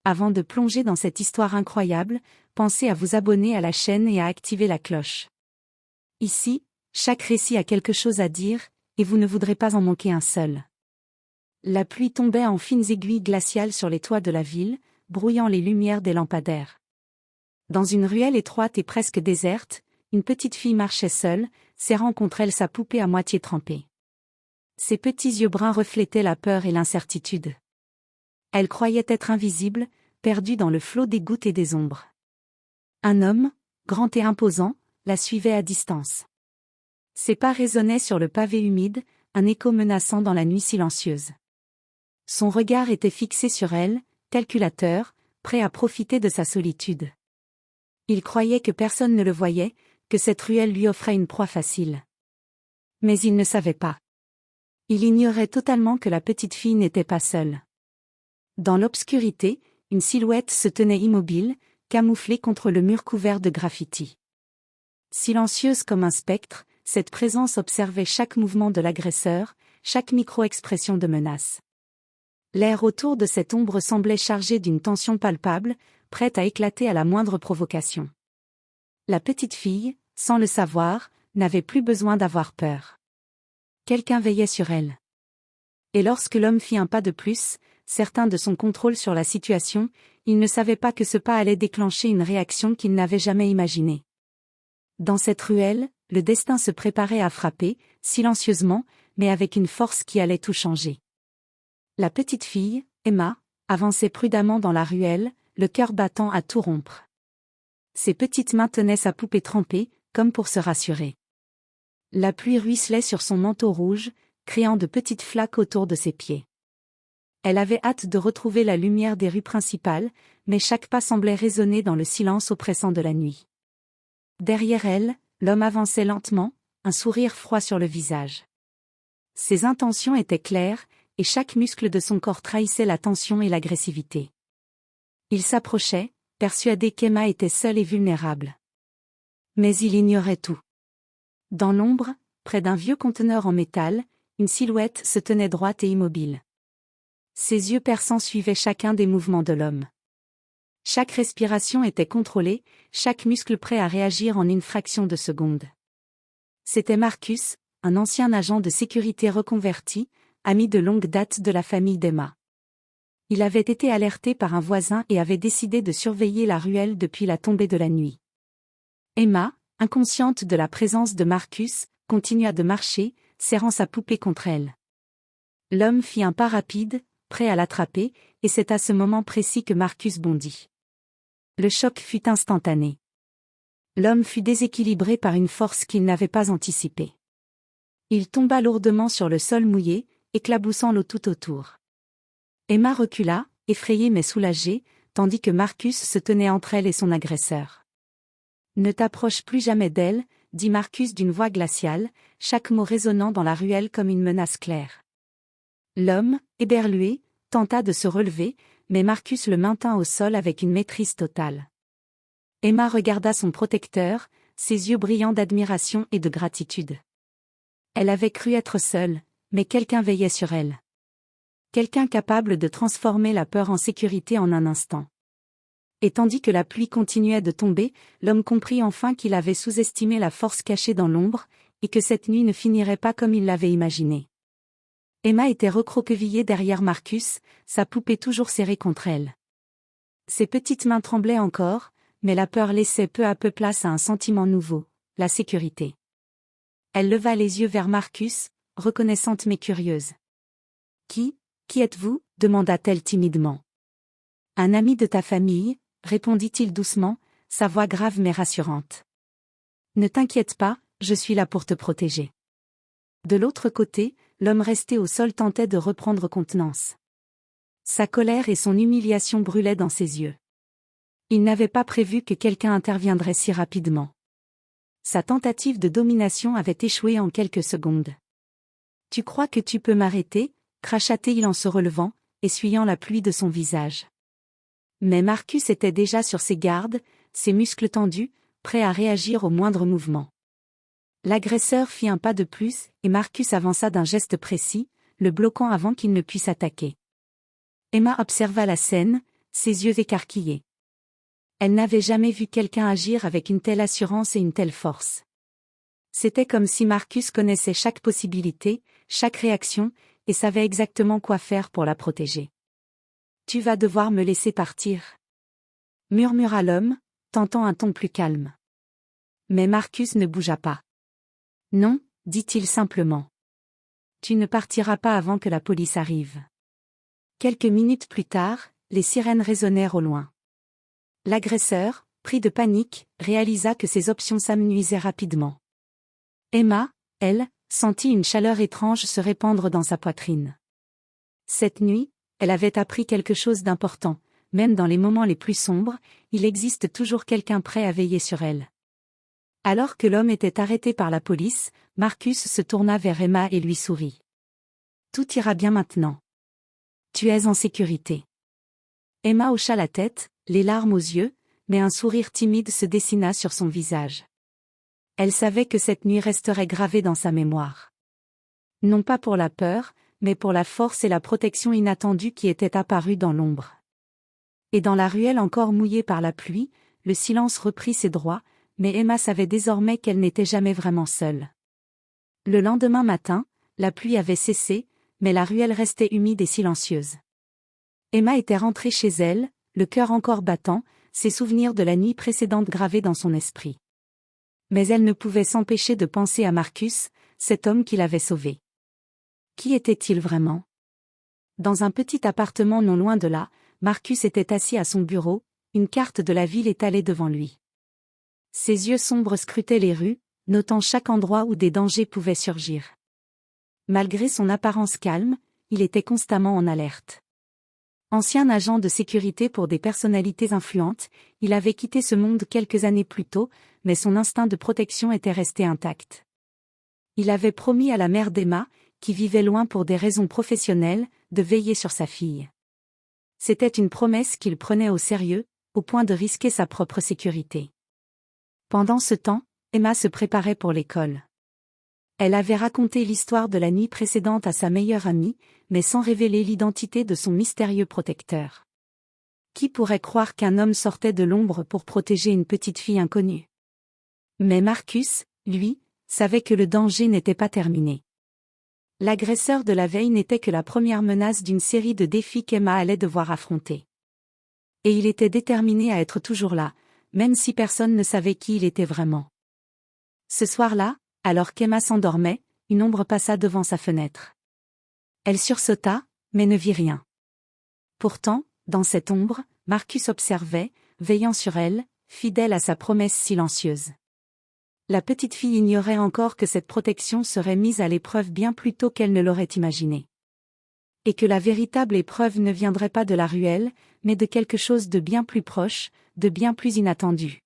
Avant de plonger dans cette histoire incroyable, pensez à vous abonner à la chaîne et à activer la cloche. Ici, chaque récit a quelque chose à dire, et vous ne voudrez pas en manquer un seul. La pluie tombait en fines aiguilles glaciales sur les toits de la ville, brouillant les lumières des lampadaires. Dans une ruelle étroite et presque déserte, une petite fille marchait seule, serrant contre elle sa poupée à moitié trempée. Ses petits yeux bruns reflétaient la peur et l'incertitude. Elle croyait être invisible, perdue dans le flot des gouttes et des ombres. Un homme, grand et imposant, la suivait à distance. Ses pas résonnaient sur le pavé humide, un écho menaçant dans la nuit silencieuse. Son regard était fixé sur elle, calculateur, prêt à profiter de sa solitude. Il croyait que personne ne le voyait, que cette ruelle lui offrait une proie facile. Mais il ne savait pas. Il ignorait totalement que la petite fille n'était pas seule. Dans l'obscurité, une silhouette se tenait immobile, camouflée contre le mur couvert de graffitis. Silencieuse comme un spectre, cette présence observait chaque mouvement de l'agresseur, chaque micro-expression de menace. L'air autour de cette ombre semblait chargé d'une tension palpable, prête à éclater à la moindre provocation. La petite fille, sans le savoir, n'avait plus besoin d'avoir peur. Quelqu'un veillait sur elle. Et lorsque l'homme fit un pas de plus, certain de son contrôle sur la situation, il ne savait pas que ce pas allait déclencher une réaction qu'il n'avait jamais imaginée. Dans cette ruelle, le destin se préparait à frapper, silencieusement, mais avec une force qui allait tout changer. La petite fille, Emma, avançait prudemment dans la ruelle, le cœur battant à tout rompre. Ses petites mains tenaient sa poupée trempée, comme pour se rassurer. La pluie ruisselait sur son manteau rouge, créant de petites flaques autour de ses pieds. Elle avait hâte de retrouver la lumière des rues principales, mais chaque pas semblait résonner dans le silence oppressant de la nuit. Derrière elle, l'homme avançait lentement, un sourire froid sur le visage. Ses intentions étaient claires, et chaque muscle de son corps trahissait la tension et l'agressivité. Il s'approchait, persuadé qu'Emma était seule et vulnérable. Mais il ignorait tout. Dans l'ombre, près d'un vieux conteneur en métal, une silhouette se tenait droite et immobile. Ses yeux perçants suivaient chacun des mouvements de l'homme. Chaque respiration était contrôlée, chaque muscle prêt à réagir en une fraction de seconde. C'était Marcus, un ancien agent de sécurité reconverti, ami de longue date de la famille d'Emma. Il avait été alerté par un voisin et avait décidé de surveiller la ruelle depuis la tombée de la nuit. Emma, inconsciente de la présence de Marcus, continua de marcher, serrant sa poupée contre elle. L'homme fit un pas rapide, prêt à l'attraper, et c'est à ce moment précis que Marcus bondit. Le choc fut instantané. L'homme fut déséquilibré par une force qu'il n'avait pas anticipée. Il tomba lourdement sur le sol mouillé, éclaboussant l'eau tout autour. Emma recula, effrayée mais soulagée, tandis que Marcus se tenait entre elle et son agresseur. « Ne t'approche plus jamais d'elle », dit Marcus d'une voix glaciale, chaque mot résonnant dans la ruelle comme une menace claire. L'homme, éberlué, tenta de se relever, mais Marcus le maintint au sol avec une maîtrise totale. Emma regarda son protecteur, ses yeux brillants d'admiration et de gratitude. Elle avait cru être seule, mais quelqu'un veillait sur elle. Quelqu'un capable de transformer la peur en sécurité en un instant. Et tandis que la pluie continuait de tomber, l'homme comprit enfin qu'il avait sous-estimé la force cachée dans l'ombre, et que cette nuit ne finirait pas comme il l'avait imaginé. Emma était recroquevillée derrière Marcus, sa poupée toujours serrée contre elle. Ses petites mains tremblaient encore, mais la peur laissait peu à peu place à un sentiment nouveau, la sécurité. Elle leva les yeux vers Marcus, reconnaissante mais curieuse. « Qui êtes-vous » demanda-t-elle timidement. « Un ami de ta famille » répondit-il doucement, sa voix grave mais rassurante. « Ne t'inquiète pas, je suis là pour te protéger. » De l'autre côté, l'homme resté au sol tentait de reprendre contenance. Sa colère et son humiliation brûlaient dans ses yeux. Il n'avait pas prévu que quelqu'un interviendrait si rapidement. Sa tentative de domination avait échoué en quelques secondes. « Tu crois que tu peux m'arrêter » cracha-t-il en se relevant, essuyant la pluie de son visage. Mais Marcus était déjà sur ses gardes, ses muscles tendus, prêt à réagir au moindre mouvement. L'agresseur fit un pas de plus, et Marcus avança d'un geste précis, le bloquant avant qu'il ne puisse attaquer. Emma observa la scène, ses yeux écarquillés. Elle n'avait jamais vu quelqu'un agir avec une telle assurance et une telle force. C'était comme si Marcus connaissait chaque possibilité, chaque réaction, et savait exactement quoi faire pour la protéger. « Tu vas devoir me laisser partir. » murmura l'homme, tentant un ton plus calme. Mais Marcus ne bougea pas. « Non, » dit-il simplement. « Tu ne partiras pas avant que la police arrive. » Quelques minutes plus tard, les sirènes résonnèrent au loin. L'agresseur, pris de panique, réalisa que ses options s'amenuisaient rapidement. Emma, elle, sentit une chaleur étrange se répandre dans sa poitrine. Cette nuit, elle avait appris quelque chose d'important, même dans les moments les plus sombres, il existe toujours quelqu'un prêt à veiller sur elle. Alors que l'homme était arrêté par la police, Marcus se tourna vers Emma et lui sourit. « Tout ira bien maintenant. Tu es en sécurité. » Emma hocha la tête, les larmes aux yeux, mais un sourire timide se dessina sur son visage. Elle savait que cette nuit resterait gravée dans sa mémoire. Non pas pour la peur, mais pour la force et la protection inattendue qui étaient apparues dans l'ombre. Et dans la ruelle encore mouillée par la pluie, le silence reprit ses droits, mais Emma savait désormais qu'elle n'était jamais vraiment seule. Le lendemain matin, la pluie avait cessé, mais la ruelle restait humide et silencieuse. Emma était rentrée chez elle, le cœur encore battant, ses souvenirs de la nuit précédente gravés dans son esprit. Mais elle ne pouvait s'empêcher de penser à Marcus, cet homme qui l'avait sauvée. Qui était-il vraiment? Dans un petit appartement non loin de là, Marcus était assis à son bureau, une carte de la ville étalée devant lui. Ses yeux sombres scrutaient les rues, notant chaque endroit où des dangers pouvaient surgir. Malgré son apparence calme, il était constamment en alerte. Ancien agent de sécurité pour des personnalités influentes, il avait quitté ce monde quelques années plus tôt, mais son instinct de protection était resté intact. Il avait promis à la mère d'Emma, qui vivait loin pour des raisons professionnelles, de veiller sur sa fille. C'était une promesse qu'il prenait au sérieux, au point de risquer sa propre sécurité. Pendant ce temps, Emma se préparait pour l'école. Elle avait raconté l'histoire de la nuit précédente à sa meilleure amie, mais sans révéler l'identité de son mystérieux protecteur. Qui pourrait croire qu'un homme sortait de l'ombre pour protéger une petite fille inconnue? Mais Marcus, lui, savait que le danger n'était pas terminé. L'agresseur de la veille n'était que la première menace d'une série de défis qu'Emma allait devoir affronter. Et il était déterminé à être toujours là, même si personne ne savait qui il était vraiment. Ce soir-là, alors qu'Emma s'endormait, une ombre passa devant sa fenêtre. Elle sursauta, mais ne vit rien. Pourtant, dans cette ombre, Marcus observait, veillant sur elle, fidèle à sa promesse silencieuse. La petite fille ignorait encore que cette protection serait mise à l'épreuve bien plus tôt qu'elle ne l'aurait imaginé. Et que la véritable épreuve ne viendrait pas de la ruelle, mais de quelque chose de bien plus proche, de bien plus inattendu.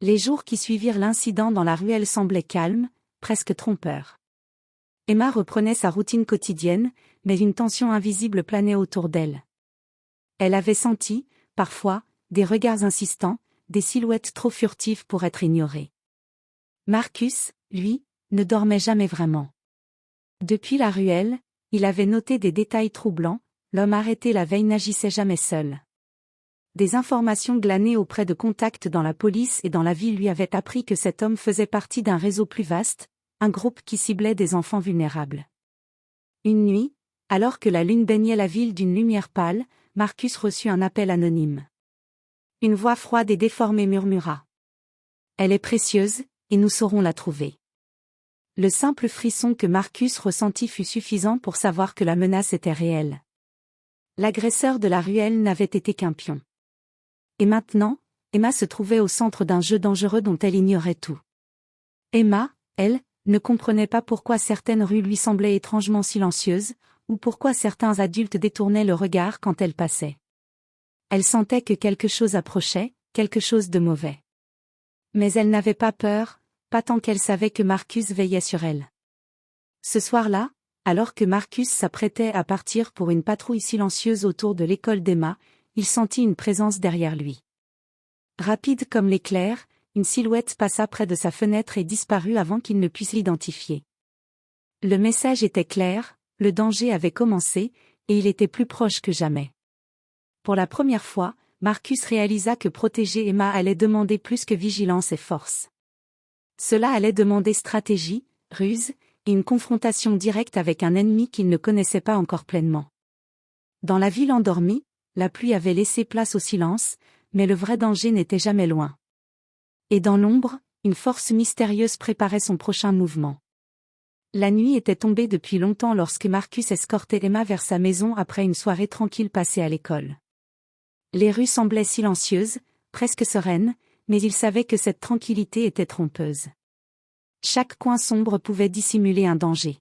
Les jours qui suivirent l'incident dans la ruelle semblaient calmes, presque trompeurs. Emma reprenait sa routine quotidienne, mais une tension invisible planait autour d'elle. Elle avait senti, parfois, des regards insistants, des silhouettes trop furtives pour être ignorées. Marcus, lui, ne dormait jamais vraiment. Depuis la ruelle, il avait noté des détails troublants, l'homme arrêté la veille n'agissait jamais seul. Des informations glanées auprès de contacts dans la police et dans la ville lui avaient appris que cet homme faisait partie d'un réseau plus vaste, un groupe qui ciblait des enfants vulnérables. Une nuit, alors que la lune baignait la ville d'une lumière pâle, Marcus reçut un appel anonyme. Une voix froide et déformée murmura. « Elle est précieuse, et nous saurons la trouver. » Le simple frisson que Marcus ressentit fut suffisant pour savoir que la menace était réelle. L'agresseur de la ruelle n'avait été qu'un pion. Et maintenant, Emma se trouvait au centre d'un jeu dangereux dont elle ignorait tout. Emma, elle, ne comprenait pas pourquoi certaines rues lui semblaient étrangement silencieuses, ou pourquoi certains adultes détournaient le regard quand elle passait. Elle sentait que quelque chose approchait, quelque chose de mauvais. Mais elle n'avait pas peur, pas tant qu'elle savait que Marcus veillait sur elle. Ce soir-là, alors que Marcus s'apprêtait à partir pour une patrouille silencieuse autour de l'école d'Emma, il sentit une présence derrière lui. Rapide comme l'éclair, une silhouette passa près de sa fenêtre et disparut avant qu'il ne puisse l'identifier. Le message était clair, le danger avait commencé, et il était plus proche que jamais. Pour la première fois, Marcus réalisa que protéger Emma allait demander plus que vigilance et force. Cela allait demander stratégie, ruse, et une confrontation directe avec un ennemi qu'il ne connaissait pas encore pleinement. Dans la ville endormie, la pluie avait laissé place au silence, mais le vrai danger n'était jamais loin. Et dans l'ombre, une force mystérieuse préparait son prochain mouvement. La nuit était tombée depuis longtemps lorsque Marcus escortait Emma vers sa maison après une soirée tranquille passée à l'école. Les rues semblaient silencieuses, presque sereines, mais il savait que cette tranquillité était trompeuse. Chaque coin sombre pouvait dissimuler un danger.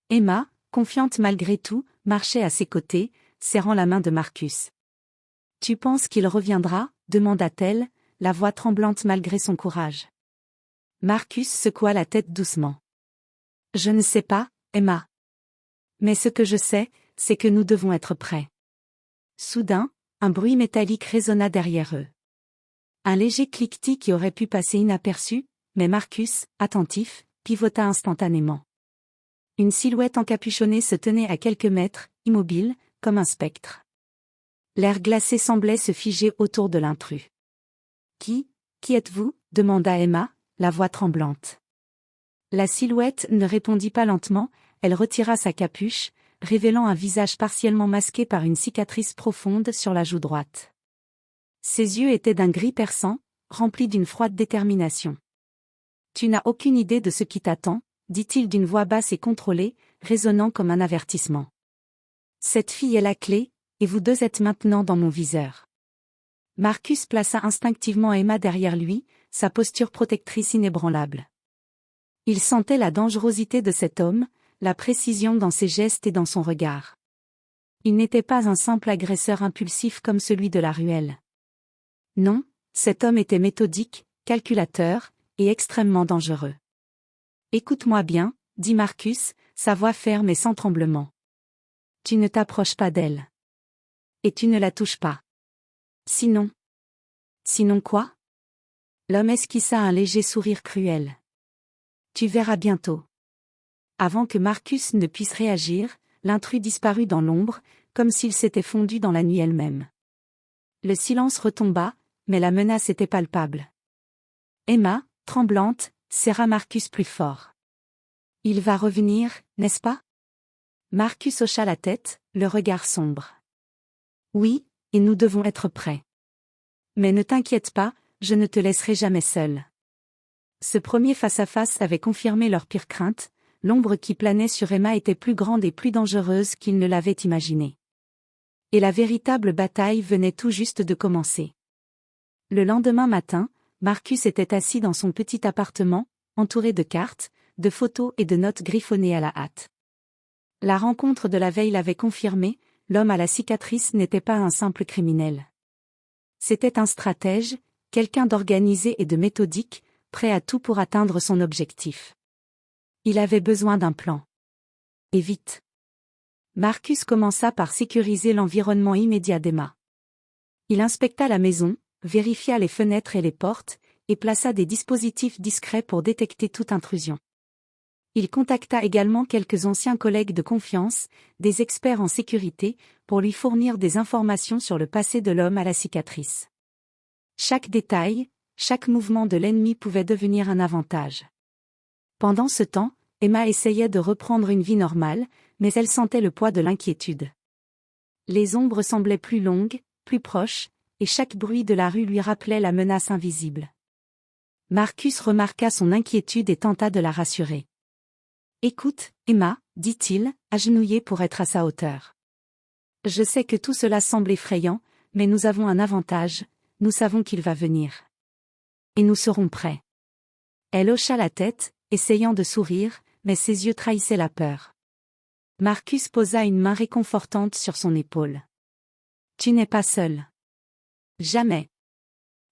Emma, confiante malgré tout, marchait à ses côtés, serrant la main de Marcus. « Tu penses qu'il reviendra ?» demanda-t-elle, la voix tremblante malgré son courage. Marcus secoua la tête doucement. « Je ne sais pas, Emma. Mais ce que je sais, c'est que nous devons être prêts. » Soudain, un bruit métallique résonna derrière eux. Un léger cliquetis qui aurait pu passer inaperçu, mais Marcus, attentif, pivota instantanément. Une silhouette encapuchonnée se tenait à quelques mètres, immobile, comme un spectre. L'air glacé semblait se figer autour de l'intrus. « Qui êtes-vous » demanda Emma, la voix tremblante. La silhouette ne répondit pas lentement, elle retira sa capuche, révélant un visage partiellement masqué par une cicatrice profonde sur la joue droite. Ses yeux étaient d'un gris perçant, remplis d'une froide détermination. « Tu n'as aucune idée de ce qui t'attend » dit-il d'une voix basse et contrôlée, résonnant comme un avertissement. « Cette fille est la clé, et vous deux êtes maintenant dans mon viseur. » Marcus plaça instinctivement Emma derrière lui, sa posture protectrice inébranlable. Il sentait la dangerosité de cet homme, la précision dans ses gestes et dans son regard. Il n'était pas un simple agresseur impulsif comme celui de la ruelle. Non, cet homme était méthodique, calculateur, et extrêmement dangereux. « Écoute-moi bien, » dit Marcus, sa voix ferme et sans tremblement. « Tu ne t'approches pas d'elle. Et tu ne la touches pas. Sinon. » « Sinon quoi ?» L'homme esquissa un léger sourire cruel. « Tu verras bientôt. » Avant que Marcus ne puisse réagir, l'intrus disparut dans l'ombre, comme s'il s'était fondu dans la nuit elle-même. Le silence retomba, mais la menace était palpable. Emma, tremblante, serra Marcus plus fort. « Il va revenir, n'est-ce pas ?» Marcus hocha la tête, le regard sombre. « Oui, et nous devons être prêts. Mais ne t'inquiète pas, je ne te laisserai jamais seul. » Ce premier face-à-face avait confirmé leur pire crainte, l'ombre qui planait sur Emma était plus grande et plus dangereuse qu'ils ne l'avaient imaginé. Et la véritable bataille venait tout juste de commencer. Le lendemain matin, Marcus était assis dans son petit appartement, entouré de cartes, de photos et de notes griffonnées à la hâte. La rencontre de la veille l'avait confirmé, l'homme à la cicatrice n'était pas un simple criminel. C'était un stratège, quelqu'un d'organisé et de méthodique, prêt à tout pour atteindre son objectif. Il avait besoin d'un plan. Et vite. Marcus commença par sécuriser l'environnement immédiat d'Emma. Il inspecta la maison, vérifia les fenêtres et les portes, et plaça des dispositifs discrets pour détecter toute intrusion. Il contacta également quelques anciens collègues de confiance, des experts en sécurité, pour lui fournir des informations sur le passé de l'homme à la cicatrice. Chaque détail, chaque mouvement de l'ennemi pouvait devenir un avantage. Pendant ce temps, Emma essayait de reprendre une vie normale, mais elle sentait le poids de l'inquiétude. Les ombres semblaient plus longues, plus proches, et chaque bruit de la rue lui rappelait la menace invisible. Marcus remarqua son inquiétude et tenta de la rassurer. « Écoute, Emma, » dit-il, agenouillé pour être à sa hauteur. « Je sais que tout cela semble effrayant, mais nous avons un avantage, nous savons qu'il va venir. Et nous serons prêts. » Elle hocha la tête, essayant de sourire, mais ses yeux trahissaient la peur. Marcus posa une main réconfortante sur son épaule. « Tu n'es pas seul. » Jamais.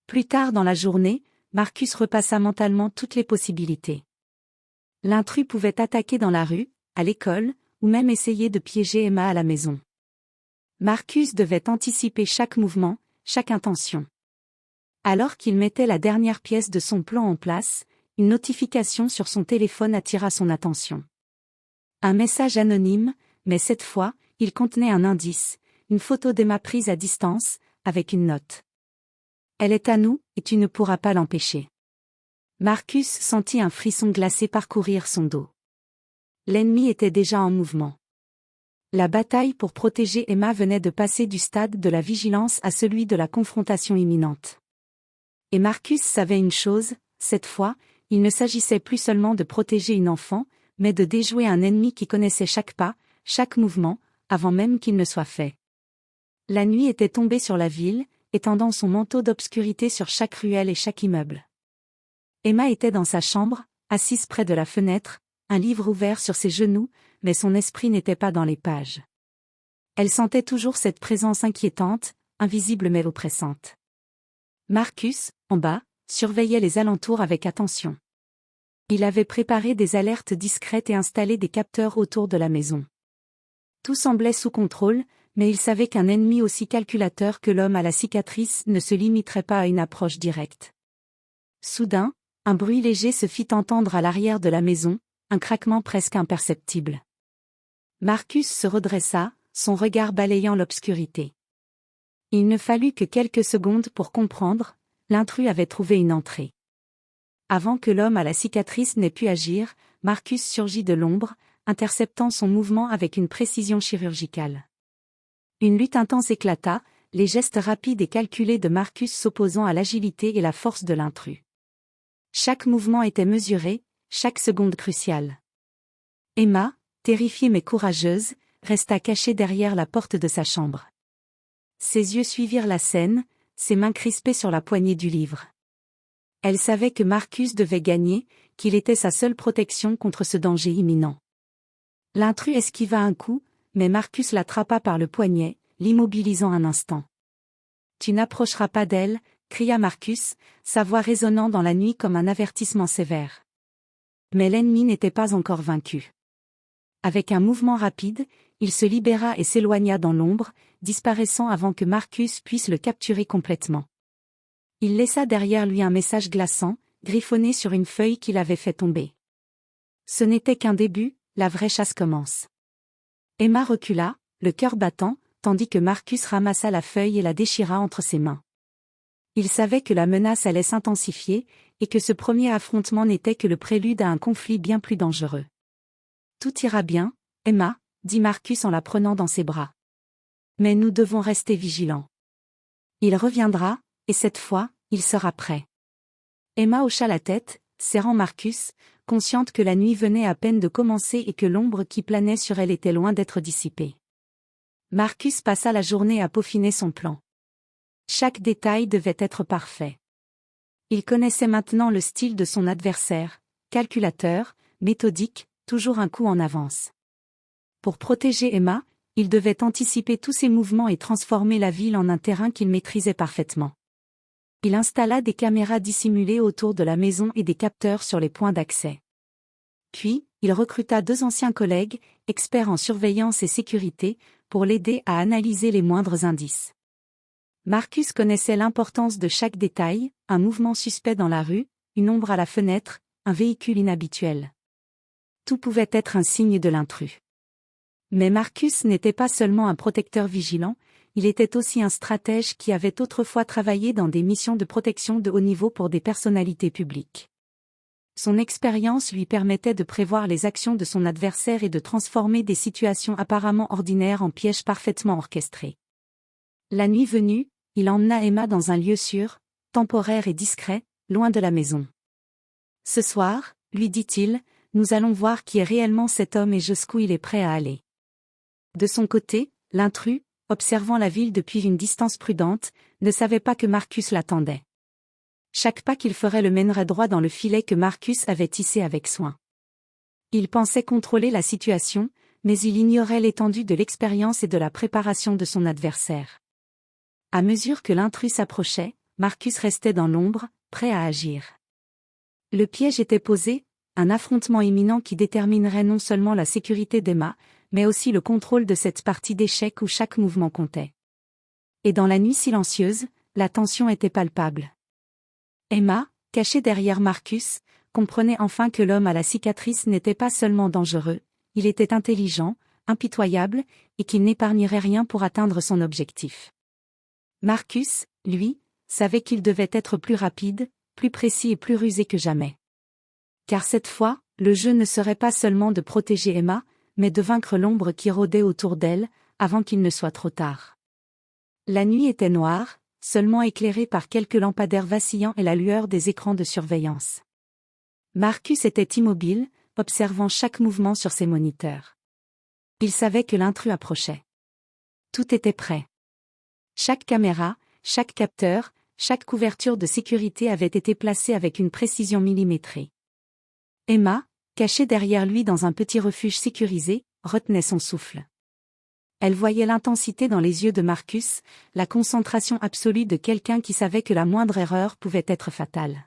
Plus tard dans la journée, Marcus repassa mentalement toutes les possibilités. L'intrus pouvait attaquer dans la rue, à l'école, ou même essayer de piéger Emma à la maison. Marcus devait anticiper chaque mouvement, chaque intention. Alors qu'il mettait la dernière pièce de son plan en place, une notification sur son téléphone attira son attention. Un message anonyme, mais cette fois, il contenait un indice, une photo d'Emma prise à distance, avec une note. Elle est à nous, et tu ne pourras pas l'empêcher. Marcus sentit un frisson glacé parcourir son dos. L'ennemi était déjà en mouvement. La bataille pour protéger Emma venait de passer du stade de la vigilance à celui de la confrontation imminente. Et Marcus savait une chose, cette fois, il ne s'agissait plus seulement de protéger une enfant, mais de déjouer un ennemi qui connaissait chaque pas, chaque mouvement, avant même qu'il ne soit fait. La nuit était tombée sur la ville, étendant son manteau d'obscurité sur chaque ruelle et chaque immeuble. Emma était dans sa chambre, assise près de la fenêtre, un livre ouvert sur ses genoux, mais son esprit n'était pas dans les pages. Elle sentait toujours cette présence inquiétante, invisible mais oppressante. Marcus, en bas, surveillait les alentours avec attention. Il avait préparé des alertes discrètes et installé des capteurs autour de la maison. Tout semblait sous contrôle, mais il savait qu'un ennemi aussi calculateur que l'homme à la cicatrice ne se limiterait pas à une approche directe. Soudain, un bruit léger se fit entendre à l'arrière de la maison, un craquement presque imperceptible. Marcus se redressa, son regard balayant l'obscurité. Il ne fallut que quelques secondes pour comprendre, l'intrus avait trouvé une entrée. Avant que l'homme à la cicatrice n'ait pu agir, Marcus surgit de l'ombre, interceptant son mouvement avec une précision chirurgicale. Une lutte intense éclata, les gestes rapides et calculés de Marcus s'opposant à l'agilité et la force de l'intrus. Chaque mouvement était mesuré, chaque seconde cruciale. Emma, terrifiée mais courageuse, resta cachée derrière la porte de sa chambre. Ses yeux suivirent la scène, ses mains crispées sur la poignée du livre. Elle savait que Marcus devait gagner, qu'il était sa seule protection contre ce danger imminent. L'intrus esquiva un coup, mais Marcus l'attrapa par le poignet, l'immobilisant un instant. « Tu n'approcheras pas d'elle », cria Marcus, sa voix résonnant dans la nuit comme un avertissement sévère. Mais l'ennemi n'était pas encore vaincu. Avec un mouvement rapide, il se libéra et s'éloigna dans l'ombre, disparaissant avant que Marcus puisse le capturer complètement. Il laissa derrière lui un message glaçant, griffonné sur une feuille qu'il avait fait tomber. Ce n'était qu'un début, la vraie chasse commence. Emma recula, le cœur battant, tandis que Marcus ramassa la feuille et la déchira entre ses mains. Il savait que la menace allait s'intensifier, et que ce premier affrontement n'était que le prélude à un conflit bien plus dangereux. « Tout ira bien, Emma », dit Marcus en la prenant dans ses bras. « Mais nous devons rester vigilants. Il reviendra, et cette fois, il sera prêt. » Emma hocha la tête, serrant Marcus, consciente que la nuit venait à peine de commencer et que l'ombre qui planait sur elle était loin d'être dissipée. Marcus passa la journée à peaufiner son plan. Chaque détail devait être parfait. Il connaissait maintenant le style de son adversaire, calculateur, méthodique, toujours un coup en avance. Pour protéger Emma, il devait anticiper tous ses mouvements et transformer la ville en un terrain qu'il maîtrisait parfaitement. Il installa des caméras dissimulées autour de la maison et des capteurs sur les points d'accès. Puis, il recruta 2 anciens collègues, experts en surveillance et sécurité, pour l'aider à analyser les moindres indices. Marcus connaissait l'importance de chaque détail, un mouvement suspect dans la rue, une ombre à la fenêtre, un véhicule inhabituel. Tout pouvait être un signe de l'intrus. Mais Marcus n'était pas seulement un protecteur vigilant, il était aussi un stratège qui avait autrefois travaillé dans des missions de protection de haut niveau pour des personnalités publiques. Son expérience lui permettait de prévoir les actions de son adversaire et de transformer des situations apparemment ordinaires en pièges parfaitement orchestrés. La nuit venue, il emmena Emma dans un lieu sûr, temporaire et discret, loin de la maison. « Ce soir, lui dit-il, nous allons voir qui est réellement cet homme et jusqu'où il est prêt à aller. » De son côté, l'intrus, observant la ville depuis une distance prudente, ne savait pas que Marcus l'attendait. Chaque pas qu'il ferait le mènerait droit dans le filet que Marcus avait tissé avec soin. Il pensait contrôler la situation, mais il ignorait l'étendue de l'expérience et de la préparation de son adversaire. À mesure que l'intrus s'approchait, Marcus restait dans l'ombre, prêt à agir. Le piège était posé, un affrontement imminent qui déterminerait non seulement la sécurité d'Emma, mais aussi le contrôle de cette partie d'échecs où chaque mouvement comptait. Et dans la nuit silencieuse, la tension était palpable. Emma, cachée derrière Marcus, comprenait enfin que l'homme à la cicatrice n'était pas seulement dangereux, il était intelligent, impitoyable, et qu'il n'épargnerait rien pour atteindre son objectif. Marcus, lui, savait qu'il devait être plus rapide, plus précis et plus rusé que jamais. Car cette fois, le jeu ne serait pas seulement de protéger Emma, mais de vaincre l'ombre qui rôdait autour d'elle, avant qu'il ne soit trop tard. La nuit était noire, seulement éclairée par quelques lampadaires vacillants et la lueur des écrans de surveillance. Marcus était immobile, observant chaque mouvement sur ses moniteurs. Il savait que l'intrus approchait. Tout était prêt. Chaque caméra, chaque capteur, chaque couverture de sécurité avait été placée avec une précision millimétrée. Emma, cachée derrière lui dans un petit refuge sécurisé, retenait son souffle. Elle voyait l'intensité dans les yeux de Marcus, la concentration absolue de quelqu'un qui savait que la moindre erreur pouvait être fatale.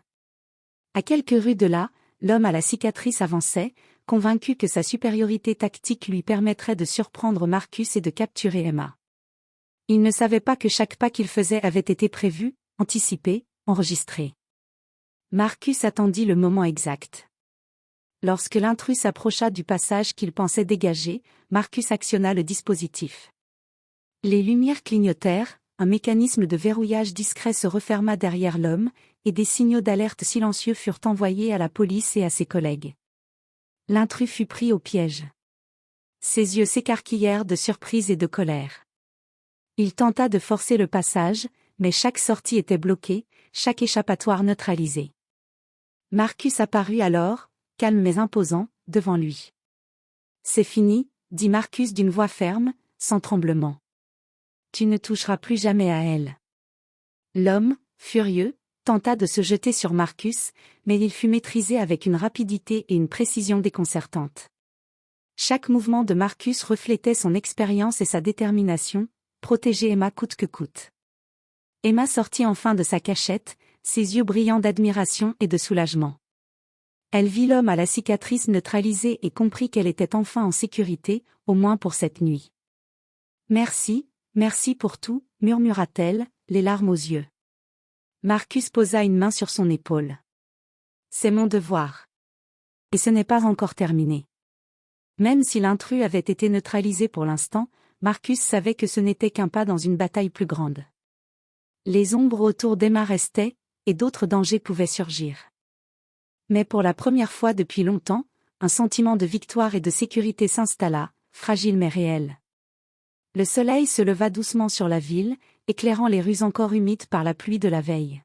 À quelques rues de là, l'homme à la cicatrice avançait, convaincu que sa supériorité tactique lui permettrait de surprendre Marcus et de capturer Emma. Il ne savait pas que chaque pas qu'il faisait avait été prévu, anticipé, enregistré. Marcus attendit le moment exact. Lorsque l'intrus s'approcha du passage qu'il pensait dégager, Marcus actionna le dispositif. Les lumières clignotèrent, un mécanisme de verrouillage discret se referma derrière l'homme, et des signaux d'alerte silencieux furent envoyés à la police et à ses collègues. L'intrus fut pris au piège. Ses yeux s'écarquillèrent de surprise et de colère. Il tenta de forcer le passage, mais chaque sortie était bloquée, chaque échappatoire neutralisé. Marcus apparut alors, calme mais imposant, devant lui. « C'est fini », dit Marcus d'une voix ferme, sans tremblement. « Tu ne toucheras plus jamais à elle. » L'homme, furieux, tenta de se jeter sur Marcus, mais il fut maîtrisé avec une rapidité et une précision déconcertantes. Chaque mouvement de Marcus reflétait son expérience et sa détermination, protéger Emma coûte que coûte. Emma sortit enfin de sa cachette, ses yeux brillants d'admiration et de soulagement. Elle vit l'homme à la cicatrice neutralisée et comprit qu'elle était enfin en sécurité, au moins pour cette nuit. « Merci, merci pour tout », murmura-t-elle, les larmes aux yeux. Marcus posa une main sur son épaule. « C'est mon devoir. Et ce n'est pas encore terminé. » Même si l'intrus avait été neutralisé pour l'instant, Marcus savait que ce n'était qu'un pas dans une bataille plus grande. Les ombres autour d'Emma restaient, et d'autres dangers pouvaient surgir. Mais pour la première fois depuis longtemps, un sentiment de victoire et de sécurité s'installa, fragile mais réel. Le soleil se leva doucement sur la ville, éclairant les rues encore humides par la pluie de la veille.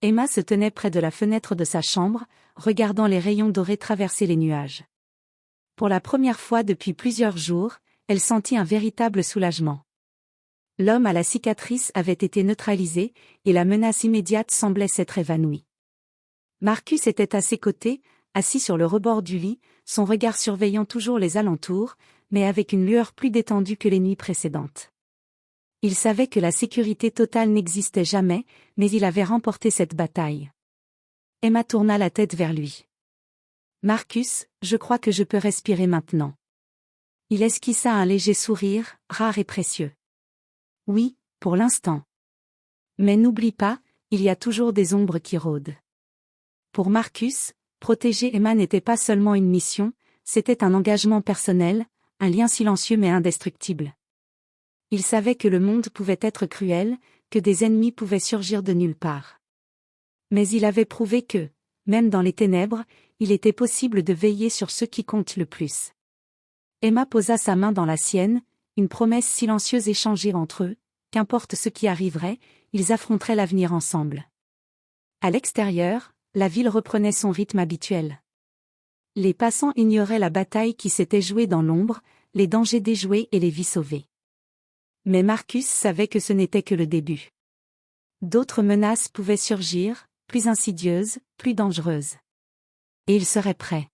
Emma se tenait près de la fenêtre de sa chambre, regardant les rayons dorés traverser les nuages. Pour la première fois depuis plusieurs jours, elle sentit un véritable soulagement. L'homme à la cicatrice avait été neutralisé, et la menace immédiate semblait s'être évanouie. Marcus était à ses côtés, assis sur le rebord du lit, son regard surveillant toujours les alentours, mais avec une lueur plus détendue que les nuits précédentes. Il savait que la sécurité totale n'existait jamais, mais il avait remporté cette bataille. Emma tourna la tête vers lui. « Marcus, je crois que je peux respirer maintenant. » Il esquissa un léger sourire, rare et précieux. « Oui, pour l'instant. Mais n'oublie pas, il y a toujours des ombres qui rôdent. » Pour Marcus, protéger Emma n'était pas seulement une mission, c'était un engagement personnel, un lien silencieux mais indestructible. Il savait que le monde pouvait être cruel, que des ennemis pouvaient surgir de nulle part. Mais il avait prouvé que, même dans les ténèbres, il était possible de veiller sur ceux qui comptent le plus. Emma posa sa main dans la sienne, une promesse silencieuse échangée entre eux, qu'importe ce qui arriverait, ils affronteraient l'avenir ensemble. À l'extérieur, la ville reprenait son rythme habituel. Les passants ignoraient la bataille qui s'était jouée dans l'ombre, les dangers déjoués et les vies sauvées. Mais Marcus savait que ce n'était que le début. D'autres menaces pouvaient surgir, plus insidieuses, plus dangereuses. Et il serait prêt.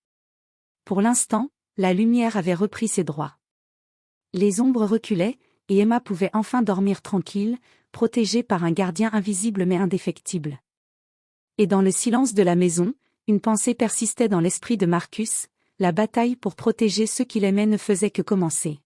Pour l'instant, la lumière avait repris ses droits. Les ombres reculaient, et Emma pouvait enfin dormir tranquille, protégée par un gardien invisible mais indéfectible. Et dans le silence de la maison, une pensée persistait dans l'esprit de Marcus, la bataille pour protéger ceux qu'il aimait ne faisait que commencer.